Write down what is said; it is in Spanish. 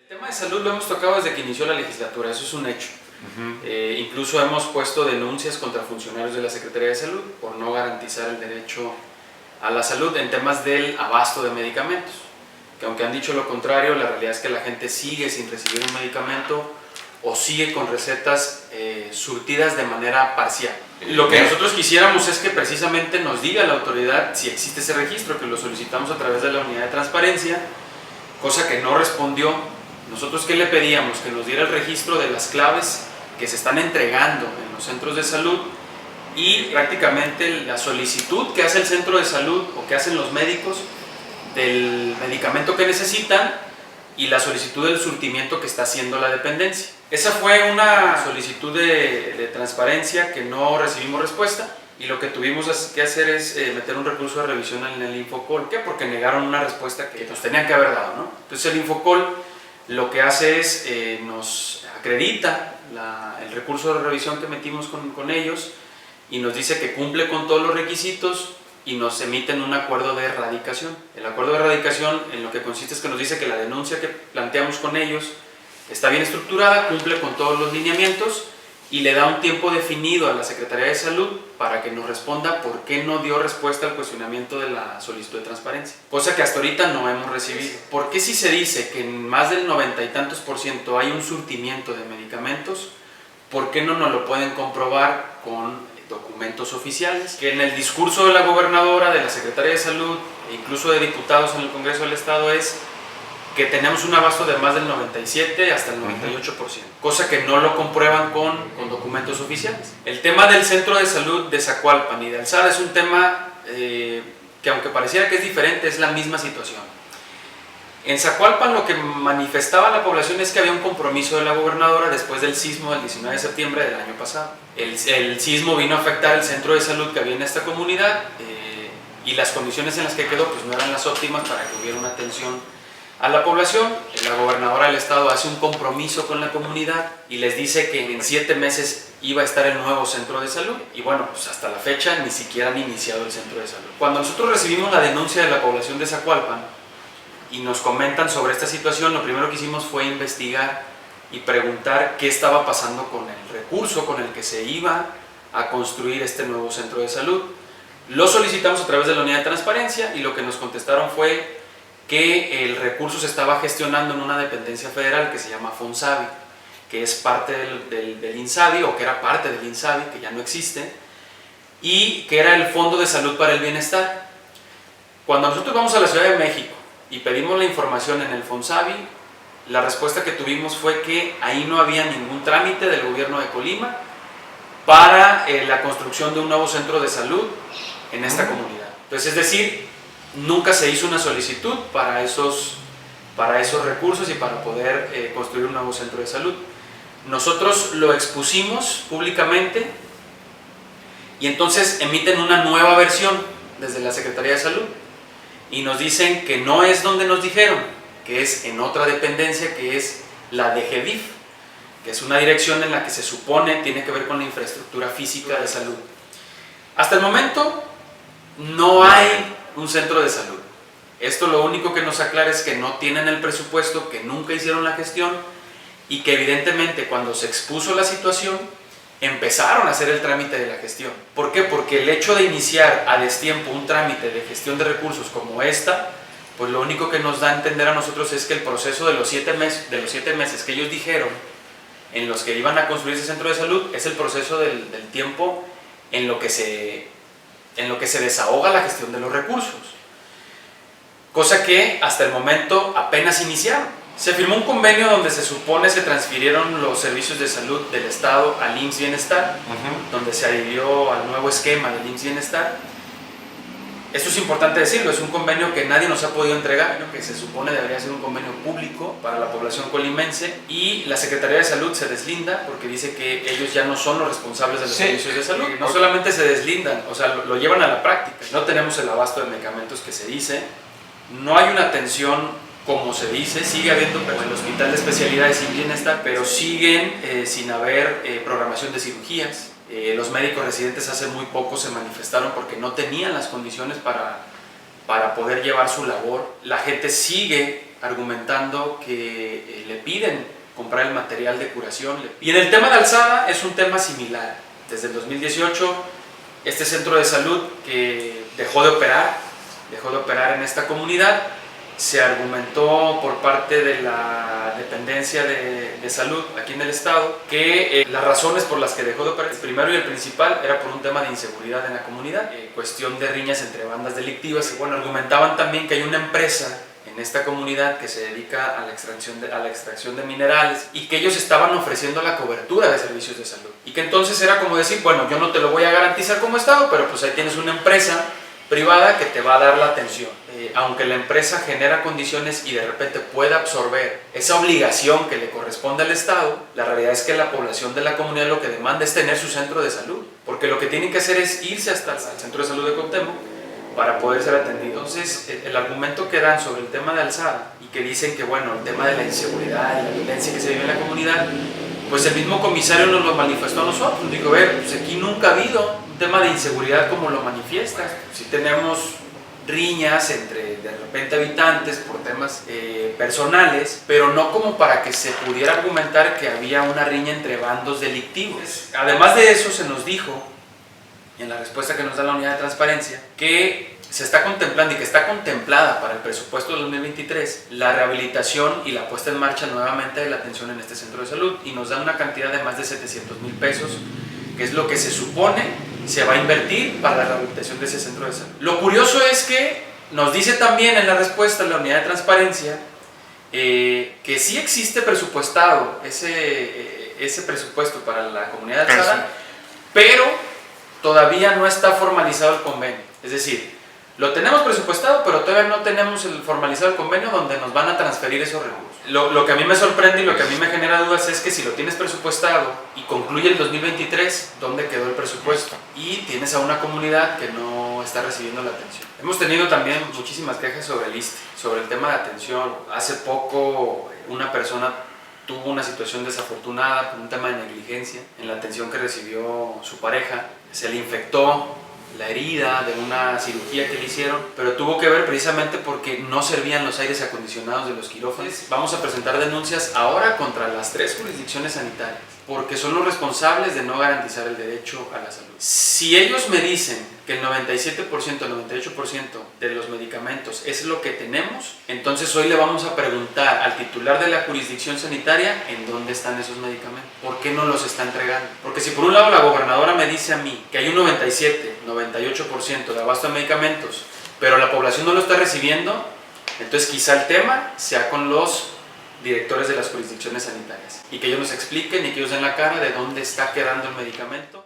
El tema de salud lo hemos tocado desde que inició la legislatura, eso es un hecho. Incluso hemos puesto denuncias contra funcionarios de la Secretaría de Salud por no garantizar el derecho a la salud en temas del abasto de medicamentos. Que aunque han dicho lo contrario, la realidad es que la gente sigue sin recibir un medicamento o sigue con recetas surtidas de manera parcial. Lo que nosotros quisiéramos es que precisamente nos diga la autoridad si existe ese registro, que lo solicitamos a través de la unidad de transparencia, cosa que no respondió. Nosotros, ¿qué le pedíamos? Que nos diera el registro de las claves que se están entregando en los centros de salud y prácticamente la solicitud que hace el centro de salud o que hacen los médicos del medicamento que necesitan y la solicitud del surtimiento que está haciendo la dependencia. Esa fue una solicitud de transparencia que no recibimos respuesta y lo que tuvimos que hacer es meter un recurso de revisión en el Infocol. ¿Por qué? Porque negaron una respuesta que nos tenían que haber dado, ¿no? Entonces el Infocol lo que hace es nos acredita el recurso de revisión que metimos con ellos y nos dice que cumple con todos los requisitos y nos emiten un acuerdo de erradicación. El acuerdo de erradicación en lo que consiste es que nos dice que la denuncia que planteamos con ellos está bien estructurada, cumple con todos los lineamientos y le da un tiempo definido a la Secretaría de Salud para que nos responda por qué no dio respuesta al cuestionamiento de la solicitud de transparencia. Cosa que hasta ahorita no hemos recibido. ¿Por qué si se dice que en más del 90 y tantos % hay un surtimiento de medicamentos, por qué no nos lo pueden comprobar con documentos oficiales? Que en el discurso de la gobernadora, de la Secretaría de Salud e incluso de diputados en el Congreso del Estado es que tenemos un abasto de más del 97 hasta el 98%, cosa que no lo comprueban con documentos oficiales. El tema del centro de salud de Zacualpan y de Alzada es un tema que aunque pareciera que es diferente, es la misma situación. En Zacualpan lo que manifestaba la población es que había un compromiso de la gobernadora después del sismo del 19 de septiembre del año pasado. El sismo vino a afectar el centro de salud que había en esta comunidad y las condiciones en las que quedó pues no eran las óptimas para que hubiera una atención a la población. La gobernadora del estado hace un compromiso con la comunidad y les dice que en 7 meses iba a estar el nuevo centro de salud y bueno, pues hasta la fecha ni siquiera han iniciado el centro de salud. Cuando nosotros recibimos la denuncia de la población de Zacualpan y nos comentan sobre esta situación, lo primero que hicimos fue investigar y preguntar qué estaba pasando con el recurso con el que se iba a construir este nuevo centro de salud. Lo solicitamos a través de la unidad de transparencia y lo que nos contestaron fue que el recurso se estaba gestionando en una dependencia federal que se llama Fonsavi, que es parte del INSABI, o que era parte del INSABI, que ya no existe, y que era el Fondo de Salud para el Bienestar. Cuando nosotros vamos a la Ciudad de México y pedimos la información en el Fonsavi, la respuesta que tuvimos fue que ahí no había ningún trámite del gobierno de Colima para la construcción de un nuevo centro de salud en esta comunidad. Entonces, es decir, nunca se hizo una solicitud para esos recursos y para poder construir un nuevo centro de salud. Nosotros lo expusimos públicamente y entonces emiten una nueva versión desde la Secretaría de Salud y nos dicen que no es donde nos dijeron, que es en otra dependencia que es la DGDIF, que es una dirección en la que se supone tiene que ver con la infraestructura física de salud. Hasta el momento no hay un centro de salud. Esto lo único que nos aclara es que no tienen el presupuesto, que nunca hicieron la gestión y que evidentemente cuando se expuso la situación empezaron a hacer el trámite de la gestión. ¿Por qué? Porque el hecho de iniciar a destiempo un trámite de gestión de recursos como esta, pues lo único que nos da a entender a nosotros es que el proceso de los 7 meses que ellos dijeron en los que iban a construir ese centro de salud es el proceso del tiempo en lo que se desahoga la gestión de los recursos, cosa que hasta el momento apenas iniciaron. Se firmó un convenio donde se supone se transfirieron los servicios de salud del Estado al IMSS Bienestar, donde se adhirió al nuevo esquema del IMSS Bienestar. Esto es importante decirlo, es un convenio que nadie nos ha podido entregar, que se supone debería ser un convenio público para la población colimense, y la Secretaría de Salud se deslinda porque dice que ellos ya no son los responsables de los servicios de salud. No solamente se deslindan, o sea, lo llevan a la práctica. No tenemos el abasto de medicamentos que se dice, no hay una atención como se dice, sigue habiendo el hospital de especialidades sin bienestar, pero siguen sin haber programación de cirugías. Los médicos residentes hace muy poco se manifestaron porque no tenían las condiciones para poder llevar su labor. La gente sigue argumentando que le piden comprar el material de curación. Y en el tema de alzada es un tema similar. Desde el 2018, este centro de salud que dejó de operar en esta comunidad, se argumentó por parte de la dependencia de salud aquí en el estado que las razones por las que dejó de operar, el primero y el principal, era por un tema de inseguridad en la comunidad, cuestión de riñas entre bandas delictivas. Y bueno, argumentaban también que hay una empresa en esta comunidad que se dedica a la extracción de minerales y que ellos estaban ofreciendo la cobertura de servicios de salud. Y que entonces era como decir, bueno, yo no te lo voy a garantizar como estado, pero pues ahí tienes una empresa privada que te va a dar la atención. Aunque la empresa genera condiciones y de repente pueda absorber esa obligación que le corresponde al Estado, la realidad es que la población de la comunidad lo que demanda es tener su centro de salud, porque lo que tienen que hacer es irse hasta el centro de salud de Cuauhtémoc para poder ser atendido. Entonces, el argumento que dan sobre el tema de alzada y que dicen que, bueno, el tema de la inseguridad y la violencia que se vive en la comunidad, pues el mismo comisario nos lo manifestó a nosotros. Nos dijo, pues aquí nunca ha habido un tema de inseguridad como lo manifiestas. Si tenemos riñas entre de repente habitantes por temas personales, pero no como para que se pudiera argumentar que había una riña entre bandos delictivos. Además de eso, se nos dijo, en la respuesta que nos da la unidad de transparencia, que se está contemplando y que está contemplada para el presupuesto del 2023 la rehabilitación y la puesta en marcha nuevamente de la atención en este centro de salud, y nos dan una cantidad de más de 700,000 pesos, que es lo que se supone se va a invertir para la rehabilitación de ese centro de salud. Lo curioso es que nos dice también en la respuesta la unidad de transparencia que sí existe presupuestado ese presupuesto para la comunidad de alzada, pero todavía no está formalizado el convenio. Es decir, lo tenemos presupuestado, pero todavía no tenemos formalizado el convenio donde nos van a transferir esos recursos. Lo que a mí me sorprende y lo que a mí me genera dudas es que si lo tienes presupuestado y concluye el 2023, ¿dónde quedó el presupuesto? Y tienes a una comunidad que no está recibiendo la atención. Hemos tenido también muchísimas quejas sobre el ISSSTE, sobre el tema de atención. Hace poco una persona tuvo una situación desafortunada por un tema de negligencia en la atención que recibió su pareja. Se le infectó la herida de una cirugía que le hicieron, pero tuvo que ver precisamente porque no servían los aires acondicionados de los quirófanos. Vamos a presentar denuncias ahora contra las 3 jurisdicciones sanitarias, porque son los responsables de no garantizar el derecho a la salud. Si ellos me dicen que el 97%, 98% de los medicamentos es lo que tenemos, entonces hoy le vamos a preguntar al titular de la jurisdicción sanitaria en dónde están esos medicamentos, por qué no los está entregando. Porque si por un lado la gobernadora me dice a mí que hay un 97, 98% de abasto de medicamentos, pero la población no lo está recibiendo, entonces quizá el tema sea con los directores de las jurisdicciones sanitarias y que ellos nos expliquen y que ellos den la cara de dónde está quedando el medicamento.